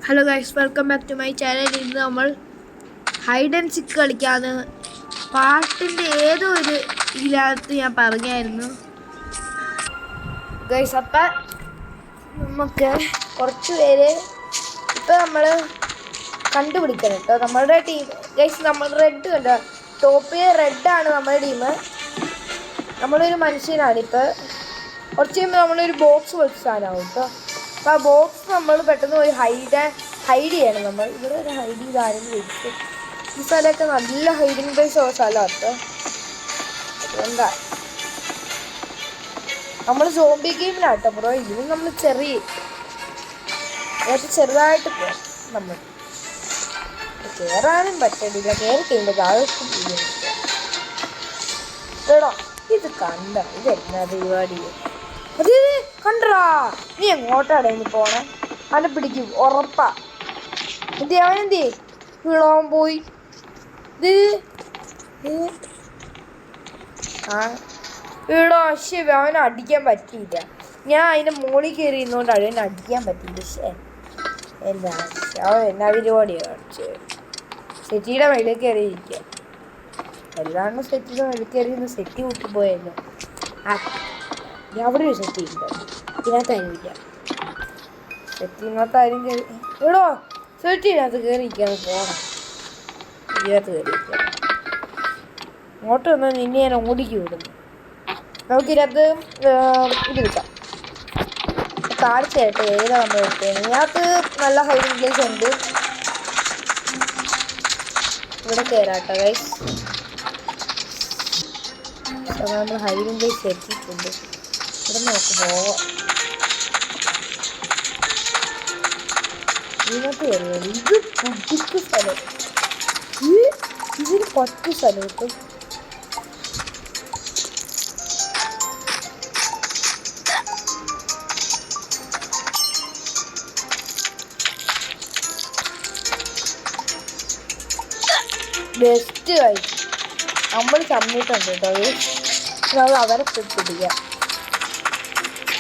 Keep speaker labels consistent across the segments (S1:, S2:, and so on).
S1: Hello guys, welcome back to my channel. ഇന്ന് നമ്മൾ hide and സിക്ക് കളിക്കാന്ന് പാട്ടിൻ്റെ ഏതോ ഒരു ഇതിനകത്ത് ഞാൻ പറഞ്ഞായിരുന്നു ഗൈസ്. അപ്പം നമുക്ക് കുറച്ച് പേര് ഇപ്പം നമ്മൾ കണ്ടുപിടിക്കണം കേട്ടോ. നമ്മളുടെ ടീം ഗൈസ്, നമ്മൾ റെഡ് കണ്ടോ, ടോപ്പിൽ റെഡാണ് നമ്മുടെ ടീം. നമ്മളൊരു മനുഷ്യനാണ്. ഇപ്പം കുറച്ച് കഴിയുമ്പോൾ നമ്മളൊരു ബോക്സ് വെച്ച് സാധനമാവും കേട്ടോ. അപ്പോൾ ആ ബോക്സ് നമ്മൾ പെട്ടെന്ന് പോയി ഹൈഡ് ചെയ്യണം. നമ്മൾ ഇവിടെ ഒരു ഹൈഡ് ചെയ്ത് ആരെങ്കിലും വെച്ചു. ഈ സ്ഥലമൊക്കെ നല്ല ഹൈഡിങ് പ്ലേസ് ഉള്ള സ്ഥലമാണ് കേട്ടോ. അതുകൊണ്ടാ നമ്മൾ സോംബി ഗെയിമിലാട്ടോ ബ്രോ. ഇതിന് നമ്മൾ ചെറുതായിട്ട് പോകാം. നമ്മൾ കയറാനും പറ്റണില്ല. കയറി കഴിയുമ്പോൾ താഴേക്കും കേട്ടോ. ഇത് കണ്ട ഇതെന്നാ പരിപാടി? അത് കണ്ടാ, നീ എങ്ങോട്ടാണ് ഇനി പോണേ? അവനെ പിടിക്കും ഉറപ്പാ. അവനെന്തേ വീളാൻ പോയി? വീടോ ശരി, അവനെ അടിക്കാൻ പറ്റിയില്ല. ഞാൻ അതിൻ്റെ മുകളിൽ കയറി ഇരുന്നുകൊണ്ട് അവനെ അടിക്കാൻ പറ്റിയില്ല. എന്നാ എന്നാ പരിപാടിയാണ് കാണിച്ച് സെറ്റിയുടെ വെളിയിൽ കയറിയിരിക്കുക. എല്ലാണ്ട് സെറ്റിയുടെ വെളിയിൽ കയറി സെറ്റി കൂട്ടിപ്പോയല്ലോ. അവിടെ ഒരു സെറ്റ് ചെയ്യുന്നുണ്ട്. ഇതിനകത്തായിരിക്കില്ല സെറ്റിനകത്താരും കയറി. എടോ സെറ്റിനകത്ത് കയറിയിരിക്കാതെ പോകണം. ഇതിനകത്ത് കയറിയിരിക്കാം. ഇങ്ങോട്ട് വന്ന് നിന്നെ ഞാൻ ഓടിക്ക് വിടുന്നു. നമുക്കിതിനകത്ത് ഇത് കിട്ടാം. കാണിച്ചു തരട്ടെ ഏതാ നമ്മൾ എടുത്തത്. ഇതിനകത്ത് നല്ല ഹൈഡിങ് പ്ലേസ് ഉണ്ട്. ഇവിടെ കയറാട്ടോ ഗൈസ്. നമ്മൾ ഹൈഡിങ് പ്ലേസ് എത്തിയിട്ടുണ്ട്. ഇവിടെ നോക്ക് പോവാം. ഇതിനകത്ത് കയറിയത് ഇത് പുതിക്ക് സ്ഥലം. ഇതിന് പത്ത് സ്ഥലം കിട്ടും. ബെസ്റ്റ് കഴിച്ചു. നമ്മൾ ചമ്മിട്ടുണ്ട് കേട്ടോ. അത് അവരെ പിടിക്കാം.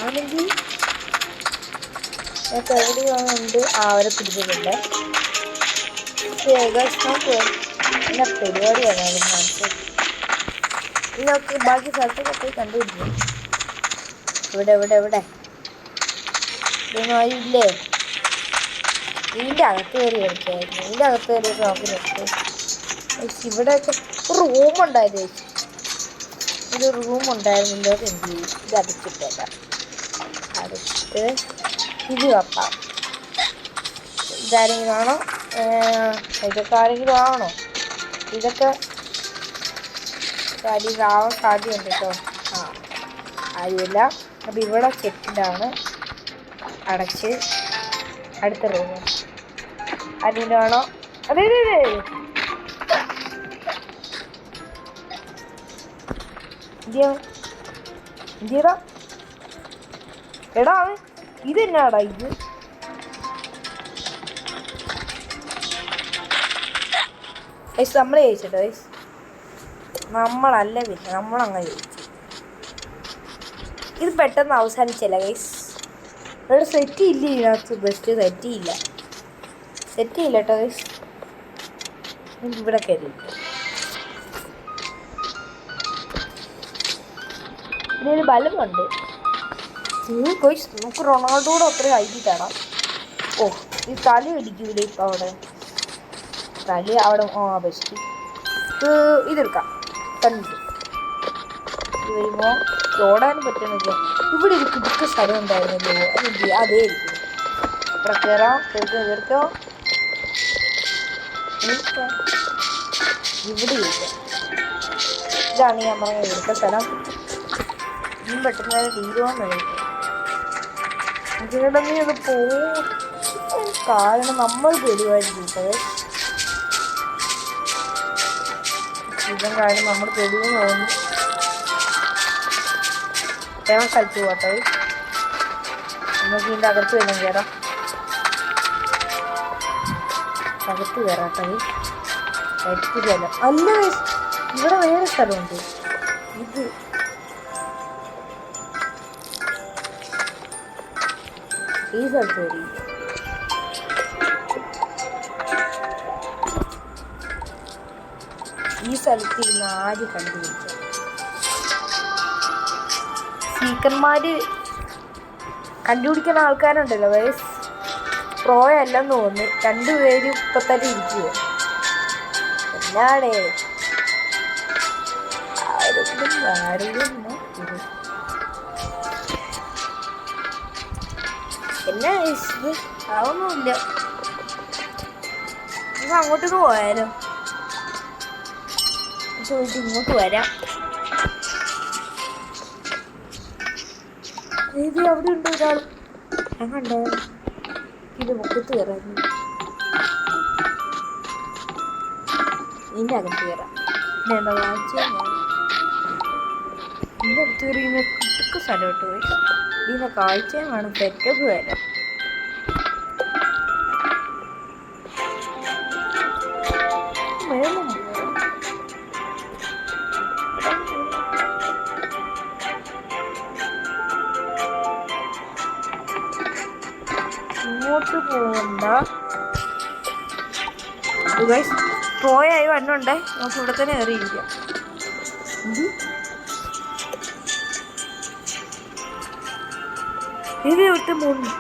S1: ആണെങ്കിൽ എവിടെയുണ്ട് അവരെ പിടിച്ചിട്ടുണ്ട്. പിന്നെ പരിപാടിയാണ് മനസ്സിൽ. ഇതൊക്കെ ബാക്കി സ്ഥലത്തൊക്കെ പോയി കണ്ടുപിടിക്കും. ഇവിടെ ഇതൊന്നും ആയില്ലേ? ഇതിൻ്റെ അകത്ത് കയറി കളിക്കായിരുന്നു. ഇതിൻ്റെ അകത്ത് കയറിയൊക്കെ നോക്കി നിർത്തി. ഇവിടെയൊക്കെ ഒരു റൂമുണ്ടായിരുന്നു. ഒരു റൂമുണ്ടായിരുന്നില്ല. എന്ത് ചെയ്യും? ഇത് അടച്ചിട്ടേക്കാം. അടച്ചിട്ട് ഇത് വെക്കാം. ഇതാരെങ്കിലും ആണോ? ഇതൊക്കെ ആരെങ്കിലും ആണോ? ഇതൊക്കെ ആവാൻ സാധ്യതയുണ്ട് കേട്ടോ. ആരുമില്ല. അപ്പം ഇവിടെ സെറ്റിലാണ്. അടച്ച് അടുത്ത റൂമ് അതിൻ്റെ ആണോ? അതെ ഇന്ത്യടാ എടാ ഇതെന്നാടാ ഇത്? നമ്മൾ ജയിച്ചിട്ടോ നമ്മളല്ല, പിന്നെ നമ്മളങ്ങ് ജയിച്ചു. ഇത് പെട്ടെന്ന് അവസാനിച്ചല്ല ഗൈസ്. ഇവിടെ സെറ്റ് ഇല്ല. ഇതിനകത്ത് ബെസ്റ്റ് സെറ്റ് ഇല്ല കേട്ടോ ഗൈസ്. ഇവിടെ കയറി പിന്നെ ഒരു ബലമുണ്ട് ഗൈസ്. നമുക്ക് റൊണാൾഡോടെ അത്ര ഹൈറ്റിട്ടാടാം. ഓ ഈ തല ഇടിക്കൂലേ ഇപ്പം അവിടെ? തല അവിടെ ബെസ്റ്റ്. ഇതെടുക്കാം. കണ്ടു വരുമ്പോൾ ഓടാനും പറ്റണില്ല. ഇവിടെ ഒരു കുടുക്ക സ്ഥലം ഉണ്ടായിരുന്നല്ലോ. അതെന്ത് അതേ ഇരിക്കും. ഇവിടെ കയറാം. തീർക്കോ ഇവിടെ ഇരിക്കാം. ഇതാണ് ഞാൻ പറഞ്ഞ ഇവിടുത്തെ സ്ഥലം. ഇന്നും പെട്ടെന്ന് തീരുവാൻ വേണ്ടി ഇതിനിടെ നീ അത് പോവും. കാരണം നമ്മൾ പെടുവായിരിക്കും. ഇതും കാര്യം നമ്മൾ പെടുവെന്ന് തോന്നുന്നു. ഞാൻ കളിച്ചു പോട്ടെ. നമുക്ക് ഇതിൻ്റെ അകത്ത് വേണം കയറാം. അകത്ത് കയറാട്ടെ. അടുത്ത് സ്ഥലം അല്ല, ഇവിടെ വേറെ സ്ഥലമുണ്ട്. ഇത് ഈ സ്ഥലത്ത് കയറി ഈ സ്ഥലത്ത് ഇരുന്ന് ആര് കണ്ടുപിടിക്കാം? സീക്കന്മാര് കണ്ടുപിടിക്കുന്ന ആൾക്കാരുണ്ടല്ലോ വയസ് പ്രോയല്ലെന്ന് തോന്നുന്നു. രണ്ടുപേരും ഇപ്പൊ തന്നെ ഇരിക്കുക. എന്നാടേ എന്നാ ഇത് അതൊന്നുമില്ല. നമുക്ക് അങ്ങോട്ടേക്ക് പോയാലോ? ചോദിച്ചു ഇങ്ങോട്ട് വരാം. ഇത് അവിടെ ഉണ്ട് ഒരാൾ. ഞാൻ കണ്ടോ ഇത് മുക്കത്ത് കയറായിരുന്നു. നിന്റെ അകത്ത് കയറാം. എന്താ കാഴ്ച നിന്റെ അടുത്ത് കയറി ഇങ്ങനെ കുട്ടിക്ക് സ്ഥലമായിട്ട് പോയി ഇതിനെ കാഴ്ചയും വേണം. സെറ്റപ്പ് വരാം. ഇങ്ങോട്ട് പോകണ്ട. പോയായി വണ്ണുണ്ടേ. നമുക്ക് ഇവിടെ തന്നെ കയറിയിരിക്കാം. ഇത് ഇവിടുത്തെ മൂന്ന്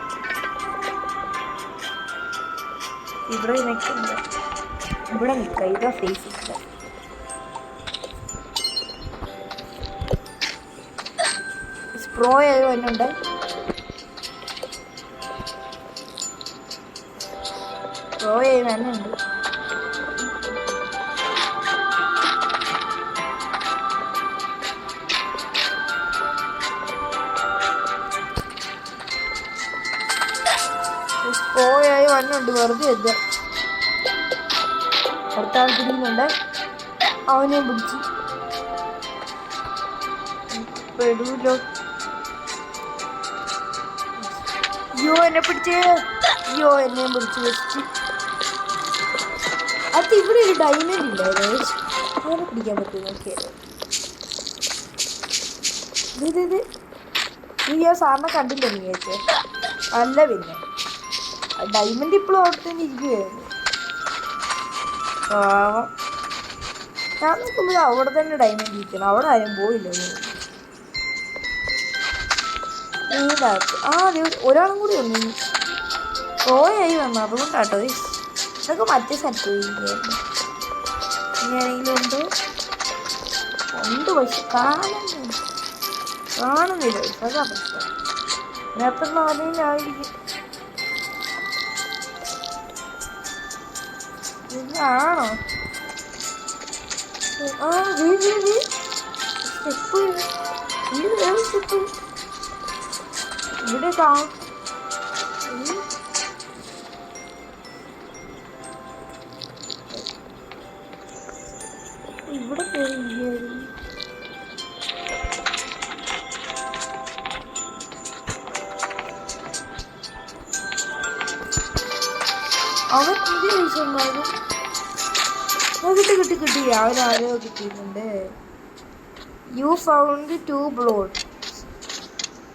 S1: ഇവിടെ നിൽക്കണ്ട. ഇവിടെ നിൽക്കാം. ഇതാ ഫേസ് ഇല്ല. സ്പ്രോയായി വണ്ണുണ്ട്. സ്പ്രോയായി വണ്ണുണ്ട്. പോയായി വണ്ണുണ്ട്. വെറുതെ എത്തുക. അടുത്താൾ പിടിക്കുന്നുണ്ട്. അവനെ പിടിച്ച് പെടൂലോ. അയ്യോ എന്നെ പിടിച്ചേ. അയ്യോ എന്നെ പിടിച്ച് വെച്ച്. അത് ഇവിടെ ഒരു ഡയമണ്ട് ഇല്ലായിരുന്നു. അവനെ പിടിക്കാൻ പറ്റും. നോക്കിയാലോ. ഇത് നീ ആ സാറിനെ കണ്ടില്ല നീ ചേച്ചേ? അല്ല പിന്നെ ഡയമണ്ട് ഇപ്പോഴും അവിടെ തന്നെ ഇരിക്കുകയായിരുന്നു. ഞാൻ നോക്കുമ്പോൾ അവിടെ തന്നെ ഡയമണ്ട് ഇരിക്കണം. അവിടെ ആരും പോയില്ല. നീതാത്ത് ഒരാളും കൂടി വന്നു. പോയായി വന്നു. അതുകൊണ്ടാട്ടോ ഇതൊക്കെ മറ്റേ സ്ഥലത്ത് പോയിരിക്കുകയായിരുന്നു. ഇനിയാണെങ്കിലും ഉണ്ട് പക്ഷെ കാണുന്നില്ല. അതാ പ്രശ്നം. നേരത്തെ നാലിനായിരിക്കും. ആണോ? ആ സ്റ്റെപ്പ് ഇവിടെ ഇവിടെ പോയിരുന്നു. അവൻ എന്ത് ചോദിച്ചെന്നാലും കിട്ടി. അവരാരോ കിട്ടിയിട്ടുണ്ട്. U found 2 ബ്ലോഡ്.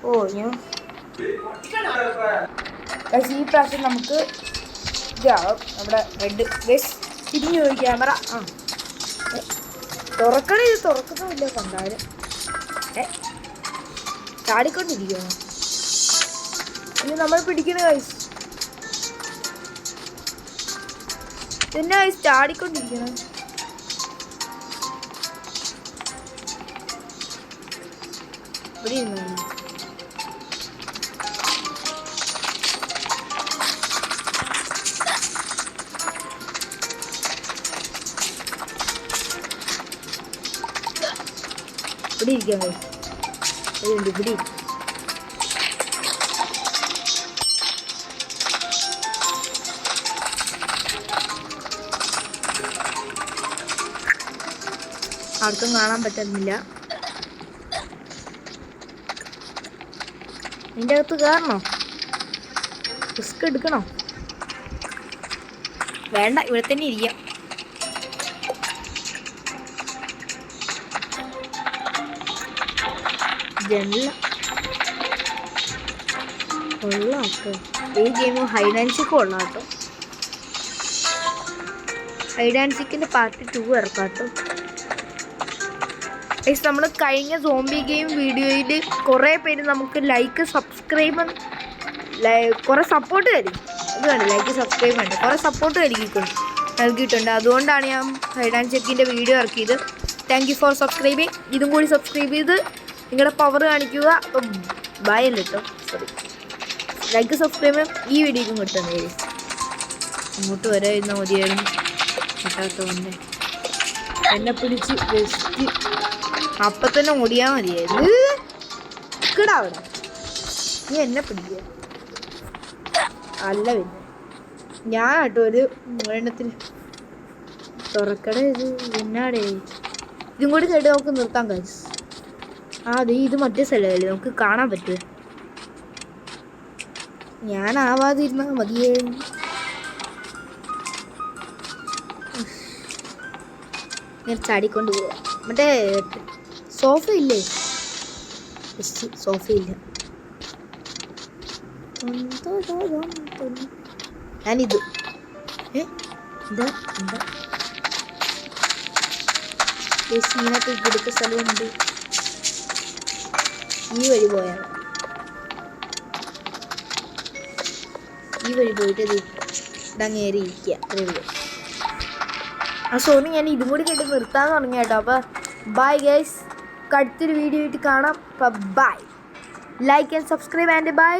S1: ഓ ഞാൻ ഈ പ്രാവശ്യം നമുക്ക് ഇതാവും. നമ്മുടെ റെഡ് ഗസ് തിരിഞ്ഞു പോയി ക്യാമറ. തുറക്കണേ. ഇത് തുറക്കുന്നില്ല. കണ്ടാലും ചാടിക്കൊണ്ടിരിക്കണം. ഇത് നമ്മൾ പിടിക്കണ ഗൈസ്. പിന്നെ ഗൈസ് ചാടിക്കൊണ്ടിരിക്കണം. ഇവിടെ ഇരുന്നു. ഇവിടെ ഇരിക്കാം ഗൈസ്. ഇവിടെ ആർക്കും കാണാൻ പറ്റുന്നില്ല. ഇതിൻ്റെ അകത്ത് കയറണോ? റിസ്ക് എടുക്കണോ? വേണ്ട, ഇവിടെ തന്നെ ഇരിക്കാം. ജനല കൊള്ളാം കേട്ടോ. ഈ ഗെയിം ഹൈഡ് ആൻഡ് സീക്ക് കൊള്ളാം കേട്ടോ. ഹൈഡ് ആൻഡ് സീക്കിൻ്റെ പാർട്ട് 2 ഇറക്കാം കേട്ടോ. ഗൈസ് നമ്മൾ കഴിഞ്ഞ സോംബി ഗെയിം വീഡിയോയിൽ കുറേ പേര് നമുക്ക് ലൈക്ക് സബ്സ്ക്രൈബ് കുറേ സപ്പോർട്ട് തരും. ഇത് വേണ്ട ലൈക്ക് സബ്സ്ക്രൈബ് വേണ്ട കുറേ സപ്പോർട്ട് നൽകിയിട്ടുണ്ട്. അതുകൊണ്ടാണ് ഞാൻ ഹൈഡ് ആൻഡ് ചെക്കിൻ്റെ വീഡിയോ ഇറക്കിയത്. Thank you for subscribing. ഇതും കൂടി സബ്സ്ക്രൈബ് ചെയ്ത് നിങ്ങളുടെ പവർ കാണിക്കുക. അപ്പം ബൈ അല്ല കേട്ടോ, സോറി. ലൈക്ക് സബ്സ്ക്രൈബ് ഈ വീഡിയോക്കും കിട്ടുന്നത് ഇങ്ങോട്ട് വരെ ഇന്ന് മതിയായിരുന്നു. കിട്ടാത്തതുകൊണ്ട് എന്നെ പിടിച്ച് വെസ്റ്റ് അപ്പം തന്നെ ഓടിയാൽ മതിയായിരുന്നു. കിടാ അവിടെ നീ എന്നെ പിടിക്കുക അല്ല. പിന്നെ ഞാൻ കേട്ടോ ഒരു എണ്ണത്തിന് തുറക്കട ഇത് എന്നാടേ ഇതും കൂടി കേട്ട് നമുക്ക് നിർത്താൻ കഴിച്ചു. അതെ ഇത് മറ്റേ സ്ഥലമല്ലേ നമുക്ക് കാണാൻ പറ്റുമോ? ഞാനാവാതിരുന്നാൽ മതിയേ. ഞാൻ ചാടിക്കൊണ്ട് പോവാ. മറ്റേ സോഫ ഇല്ലേ? സോഫ ഇല്ല. ഞാനിത് എന്താ എന്താ ഇതിനകത്ത് കൊടുക്ക സ്ഥലമുണ്ട്. ഈ വഴി പോയാണ്. ഈ വഴി പോയിട്ട് ഇടങ്ങേറി ഇരിക്കുക. അത്രേ ഉള്ളൂ. ആ സോറി ഞാൻ ഇതും കൂടി കേട്ട് നിർത്താന്ന് പറഞ്ഞു കേട്ടോ. അപ്പോൾ ബൈ ഗൈസ്, അടുത്തൊരു വീഡിയോ ആയിട്ട് കാണാം. Bye. Like and subscribe and by.